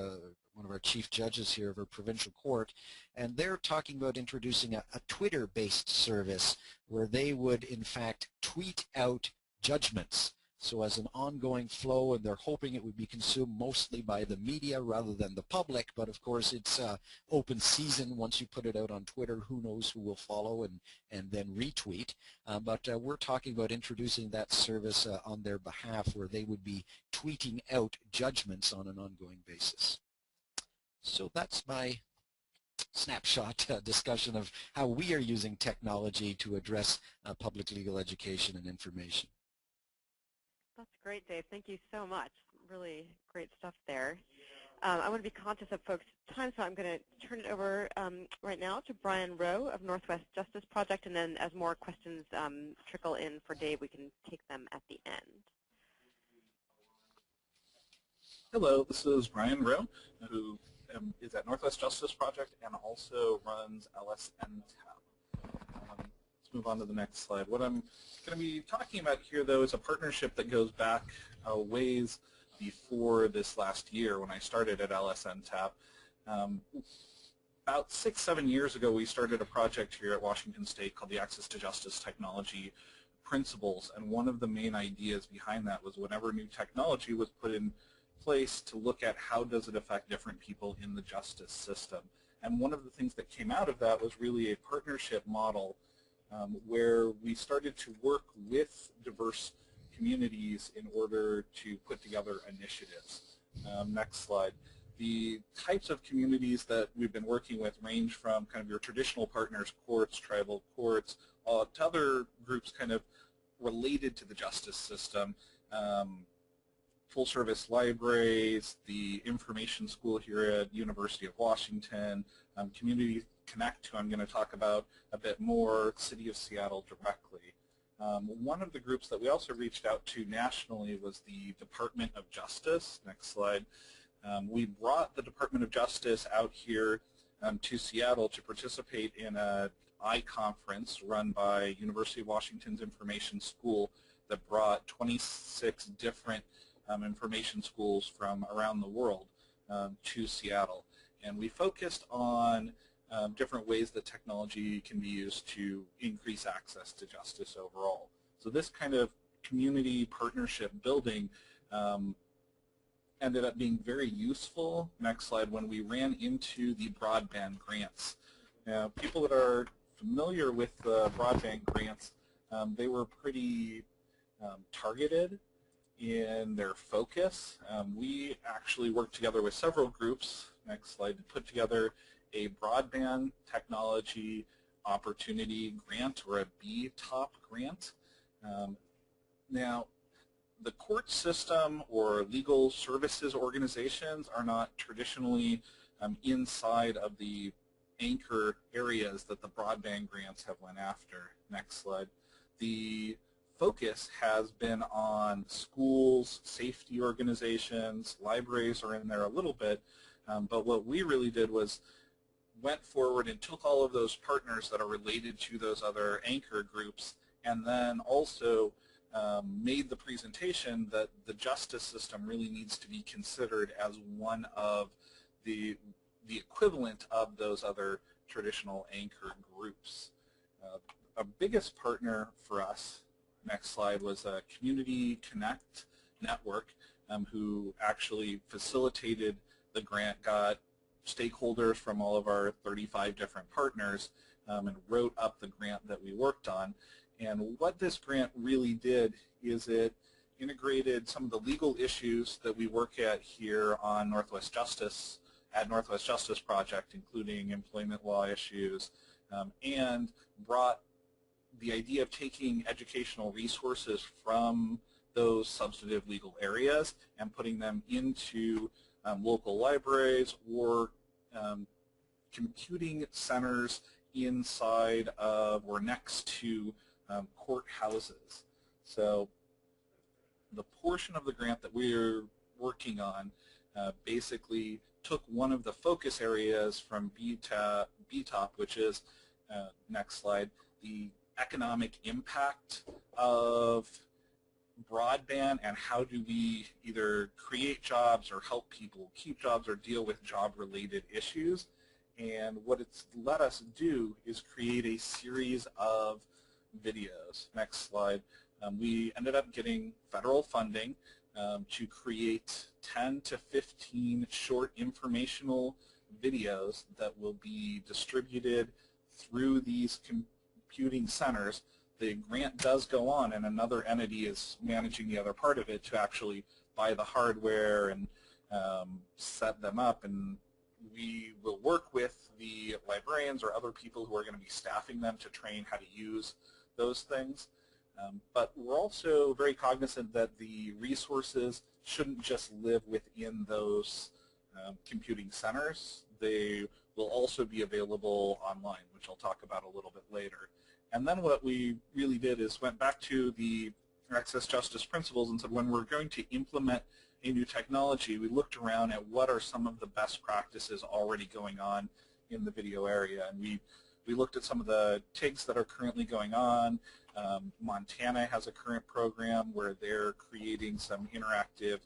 [SPEAKER 3] one of our chief judges here of our provincial court, and they're talking about introducing a Twitter-based service where they would, in fact, tweet out judgments. So as an ongoing flow, and they're hoping it would be consumed mostly by the media rather than the public, but of course it's open season. Once you put it out on Twitter, who knows who will follow and then retweet. But we're talking about introducing that service on their behalf, where they would be tweeting out judgments on an ongoing basis. So that's my snapshot discussion of how we are using technology to address public legal education and information.
[SPEAKER 1] That's great, Dave. Thank you so much. Really great stuff there. I want to be conscious of folks' time, so I'm going to turn it over right now to Brian Rowe of Northwest Justice Project, and then as more questions trickle in for Dave, we can take them at the end.
[SPEAKER 4] Hello, this is Brian Rowe, who is at Northwest Justice Project and also runs LSN Tab. let's move on to the next slide. What I'm going to be talking about here, though, is a partnership that goes back a ways before this last year when I started at LSNTAP. About 6-7 years ago, we started a project here at Washington State called the Access to Justice Technology Principles, and one of the main ideas behind that was whenever new technology was put in place to look at how does it affect different people in the justice system. And one of the things that came out of that was really a partnership model where we started to work with diverse communities in order to put together initiatives. Next slide. The types of communities that we've been working with range from kind of your traditional partners, courts, tribal courts, to other groups kind of related to the justice system, full-service libraries, the information school here at University of Washington, Community Connect, who I'm going to talk about a bit more, City of Seattle directly. One of the groups that we also reached out to nationally was the Department of Justice. Next slide. We brought the Department of Justice out here to Seattle to participate in an I-conference run by University of Washington's Information School that brought 26 different information schools from around the world to Seattle. And we focused on different ways that technology can be used to increase access to justice overall. So this kind of community partnership building ended up being very useful, next slide, when we ran into the broadband grants. Now, people that are familiar with the broadband grants, they were pretty targeted in their focus. We actually worked together with several groups, next slide, to put together a broadband technology opportunity grant, or a BTOP grant. Now, the court system or legal services organizations are not traditionally inside of the anchor areas that the broadband grants have went after. Next slide. The focus has been on schools, safety organizations, libraries are in there a little bit, but what we really did was went forward and took all of those partners that are related to those other anchor groups, and then also made the presentation that the justice system really needs to be considered as one of the equivalent of those other traditional anchor groups. Our biggest partner for us, next slide, was a Community Connect network who actually facilitated the grant, got stakeholders from all of our 35 different partners and wrote up the grant that we worked on. And what this grant really did is it integrated some of the legal issues that we work at here on Northwest Justice, at Northwest Justice Project, including employment law issues, and brought the idea of taking educational resources from those substantive legal areas and putting them into local libraries or computing centers inside of or next to courthouses. So the portion of the grant that we're working on basically took one of the focus areas from BTOP, which is, next slide, the economic impact of broadband and how do we either create jobs or help people keep jobs or deal with job-related issues. And what it's let us do is create a series of videos. Next slide. We ended up getting federal funding to create 10 to 15 short informational videos that will be distributed through these computing centers. The grant does go on, and another entity is managing the other part of it to actually buy the hardware and set them up. And we will work with the librarians or other people who are going to be staffing them to train how to use those things. But we're also very cognizant that the resources shouldn't just live within those computing centers. They will also be available online, which I'll talk about a little bit later. And then what we really did is went back to the Access Justice Principles and said when we're going to implement a new technology, we looked around at what are some of the best practices already going on in the video area. And we We looked at some of the TIGs that are currently going on. Montana has a current program where they're creating some interactive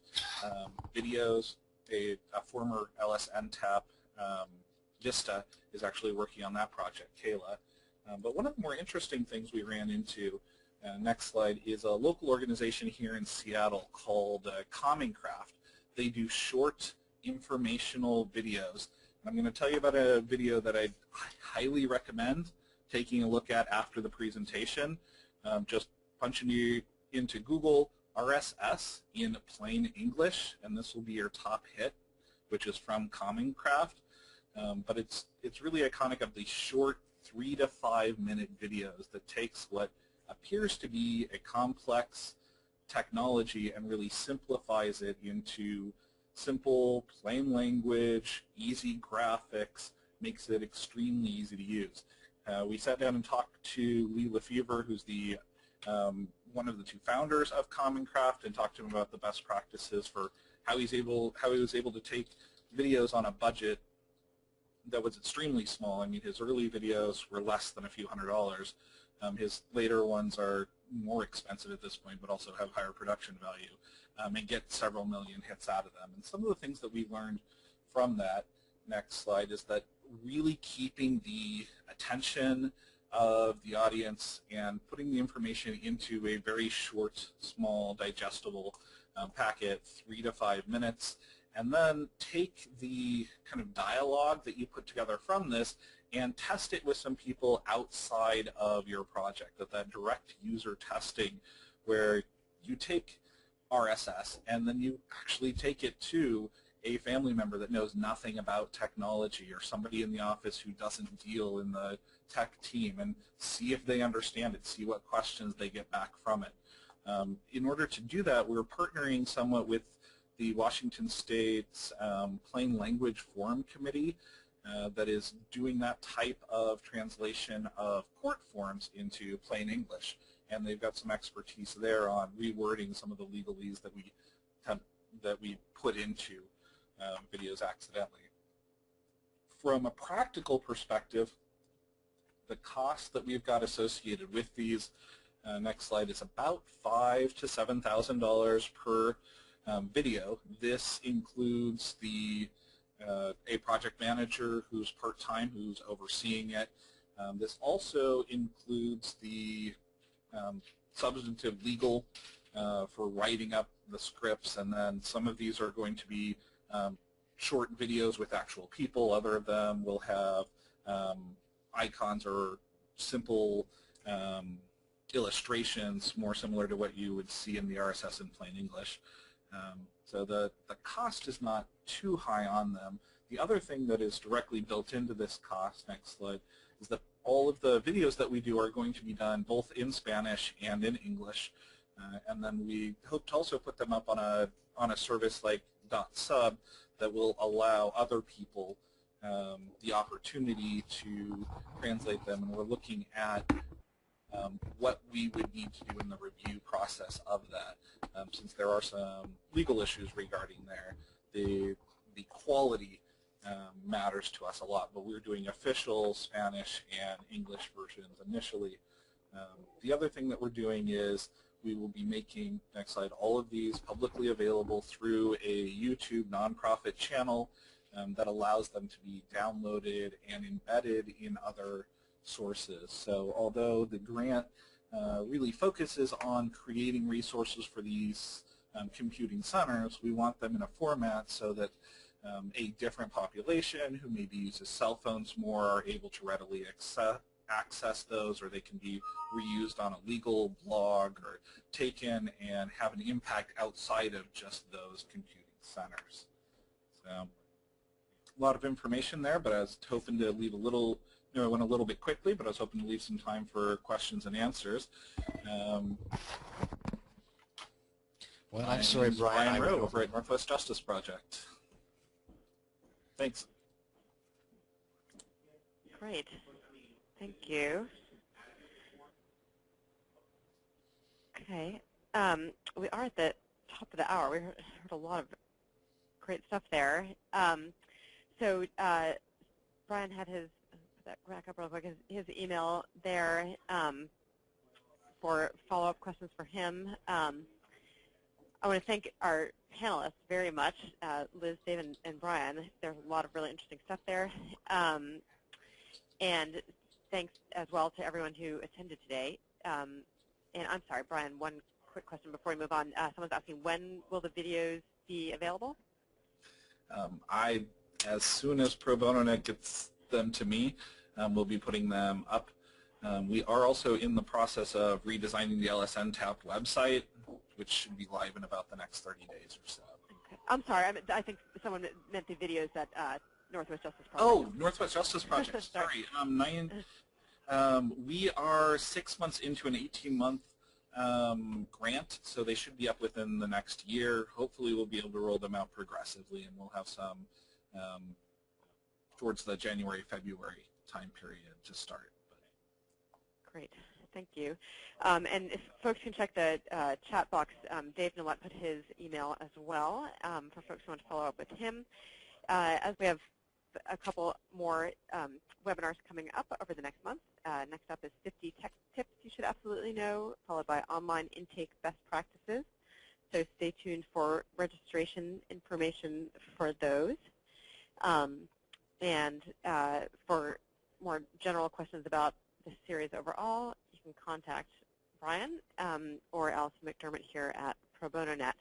[SPEAKER 4] videos. A former LSNTAP, Vista, is actually working on that project, Kayla. But one of the more interesting things we ran into, next slide, is a local organization here in Seattle called Comcast. They do short informational videos. And I'm going to tell you about a video that I highly recommend taking a look at after the presentation. Just punching into Google RSS in plain English, and this will be your top hit, which is from Comcast. But it's really iconic of these short 3 to 5 minute videos that takes what appears to be a complex technology and really simplifies it into simple, plain language, easy graphics, makes it extremely easy to use. We sat down and talked to Lee Lefevre, who's the one of the 2 founders of Comcast, and talked to him about the best practices for how he was able to take videos on a budget that was extremely small. I mean, his early videos were less than a few $100s. His later ones are more expensive at this point, but also have higher production value, and get several million hits out of them. And some of the things that we learned from that, next slide, is that really keeping the attention of the audience and putting the information into a very short, small, digestible packet, 3 to 5 minutes, and then take the kind of dialogue that you put together from this and test it with some people outside of your project, that direct user testing where you take RSS and then you actually take it to a family member that knows nothing about technology or somebody in the office who doesn't deal in the tech team, and see if they understand it, see what questions they get back from it. In order to do that, we're partnering somewhat with the Washington State's Plain Language Forum Committee that is doing that type of translation of court forms into plain English. And they've got some expertise there on rewording some of the legalese that we put into videos accidentally. From a practical perspective, the cost that we've got associated with these, next slide, is about $5,000 to $7,000 per video. This includes a project manager who's part-time, who's overseeing it. This also includes the substantive legal for writing up the scripts, and then some of these are going to be short videos with actual people. Other of them will have icons or simple illustrations, more similar to what you would see in the RSS in plain English. So the cost is not too high on them. The other thing that is directly built into this cost, next slide, is that all of the videos that we do are going to be done both in Spanish and in English. And then we hope to also put them up on a service like .sub that will allow other people the opportunity to translate them. And we're looking at what we would need to do in the review process of that, since there are some legal issues regarding there. The quality matters to us a lot, but we're doing official Spanish and English versions initially. The other thing that we're doing is we will be making, next slide, all of these publicly available through a YouTube nonprofit channel that allows them to be downloaded and embedded in other sources. So although the grant really focuses on creating resources for these computing centers, we want them in a format so that a different population who maybe uses cell phones more are able to readily access those, or they can be reused on a legal blog or taken and have an impact outside of just those computing centers. So a lot of information there, but I was hoping to leave a little, I went a little bit quickly, but I was hoping to leave some time for questions and answers.
[SPEAKER 3] Well, I'm sorry, Brian.
[SPEAKER 4] Rowe over at Northwest Justice Project. Thanks.
[SPEAKER 1] Great. Thank you. Okay. We are at the top of the hour. We heard a lot of great stuff there. So Brian had his that back up real quick. His email there for follow-up questions for him. I want to thank our panelists very much, Liz, Dave, and Brian. There's a lot of really interesting stuff there. And thanks as well to everyone who attended today. And I'm sorry, Brian, one quick question before we move on. Someone's asking, when will the videos be available?
[SPEAKER 4] As soon as Pro Bono Net gets them to me, we'll be putting them up. We are also in the process of redesigning the LSN Tapped website, which should be live in about the next 30 days or so.
[SPEAKER 1] Okay. I'm sorry, I think someone meant the videos that Northwest Justice Project.
[SPEAKER 4] Oh, Northwest Justice Project, sorry. We are 6 months into an 18-month grant, so they should be up within the next year. Hopefully we'll be able to roll them out progressively, and we'll have some towards the January-February time period to start.
[SPEAKER 1] Great, thank you. And if folks can check the chat box, Dave Nolette put his email as well for folks who want to follow up with him. As we have a couple more webinars coming up over the next month. Next up is 50 tech tips you should absolutely know, followed by online intake best practices. So stay tuned for registration information for those. And for more general questions about the series overall, you can contact Brian or Allison McDermott here at Pro Bono Net.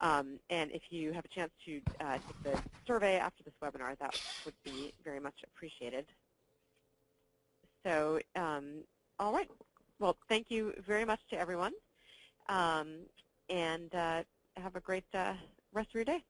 [SPEAKER 1] And if you have a chance to take the survey after this webinar, that would be very much appreciated. So, all right. Well, thank you very much to everyone, and have a great rest of your day.